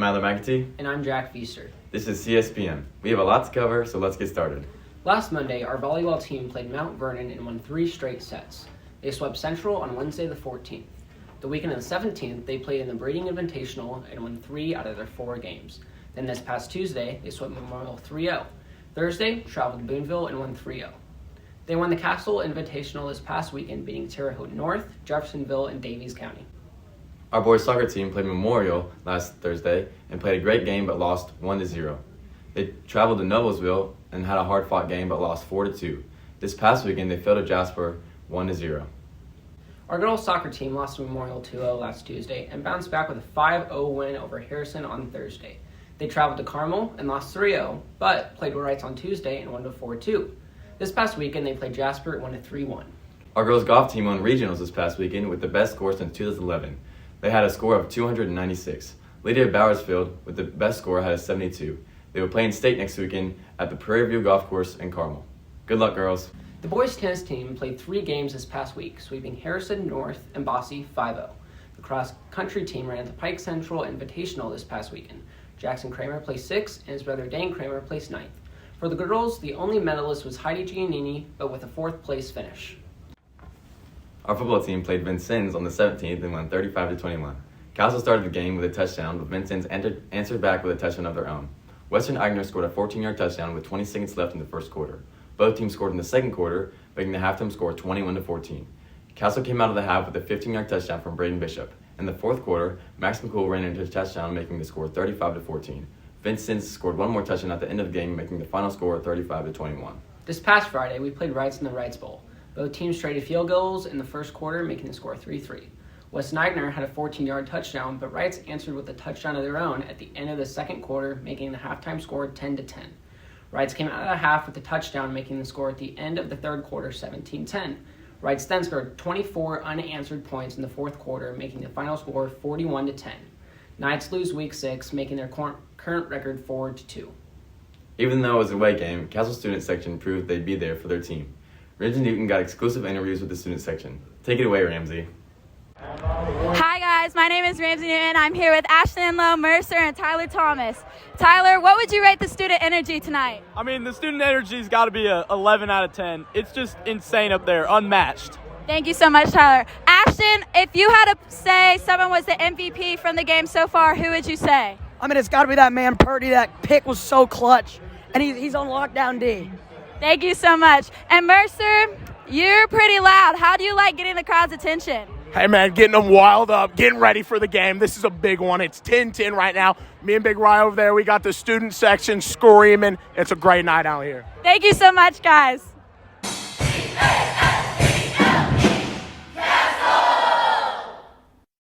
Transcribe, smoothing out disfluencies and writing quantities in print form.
I'm Adler McAtee. And I'm Jack Fierster. This is CSPN. We have a lot to cover, so let's get started. Last Monday, our volleyball team played Mount Vernon and won 3 straight sets. They swept Central on Wednesday the 14th. The weekend of the 17th, they played in the Breeding Invitational and won 3 out of their 4 games. Then this past Tuesday, they swept Memorial 3-0. Thursday, traveled to Boonville and won 3-0. They won the Castle Invitational this past weekend, beating Terre Haute North, Jeffersonville, and Davies County. Our boys soccer team played Memorial last Thursday and played a great game but lost 1-0. They traveled to Noblesville and had a hard-fought game but lost 4-2. This past weekend, they fell to Jasper 1-0. Our girls soccer team lost to Memorial 2-0 last Tuesday and bounced back with a 5-0 win over Harrison on Thursday. They traveled to Carmel and lost 3-0, but played Wrights on Tuesday and won 4-2. This past weekend, they played Jasper and won 3-1. Our girls golf team won regionals this past weekend with the best score since 2011. They had a score of 296. Lydia Bowersfield, with the best score, had a 72. They will play in state next weekend at the Prairie View Golf Course in Carmel. Good luck, girls. The boys tennis team played 3 games this past week, sweeping Harrison North and Bosse 5-0. The cross-country team ran at the Pike Central Invitational this past weekend. Jackson Kramer placed 6th, and his brother Dane Kramer placed 9th. For the girls, the only medalist was Heidi Giannini, but with a 4th place finish. Our football team played Vincennes on the 17th and won 35-21. Castle started the game with a touchdown, but Vincennes answered back with a touchdown of their own. Western Agner scored a 14-yard touchdown with 20 seconds left in the first quarter. Both teams scored in the second quarter, making the halftime score 21-14. Castle came out of the half with a 15-yard touchdown from Braden Bishop. In the fourth quarter, Max McCool ran into a touchdown, making the score 35-14. Vincennes scored one more touchdown at the end of the game, making the final score 35-21. This past Friday, we played Wrights in the Wrights Bowl. Both teams traded field goals in the first quarter, making the score 3-3. West Nightner had a 14-yard touchdown, but Wrights answered with a touchdown of their own at the end of the second quarter, making the halftime score 10-10. Wrights came out of the half with a touchdown, making the score at the end of the third quarter 17-10. Wrights then scored 24 unanswered points in the fourth quarter, making the final score 41-10. Knights lose week 6, making their current record 4-2. Even though it was a away game, Castle student section proved they'd be there for their team. Ramsey Newton got exclusive interviews with the student section. Take it away, Ramsey. Hi guys, my name is Ramsey Newton. I'm here with Ashton Lowe, Mercer, and Tyler Thomas. Tyler, what would you rate the student energy tonight? I mean, the student energy's got to be a 11 out of 10. It's just insane up there, unmatched. Thank you so much, Tyler. Ashton, if you had to say someone was the MVP from the game so far, who would you say? I mean, it's got to be that man Purdy. That pick was so clutch, and he's on lockdown D. Thank you so much. And Mercer, you're pretty loud. How do you like getting the crowd's attention? Hey, man, getting them wild up, getting ready for the game. This is a big one. It's 10-10 right now. Me and Big Rye over there, we got the student section screaming. It's a great night out here. Thank you so much, guys.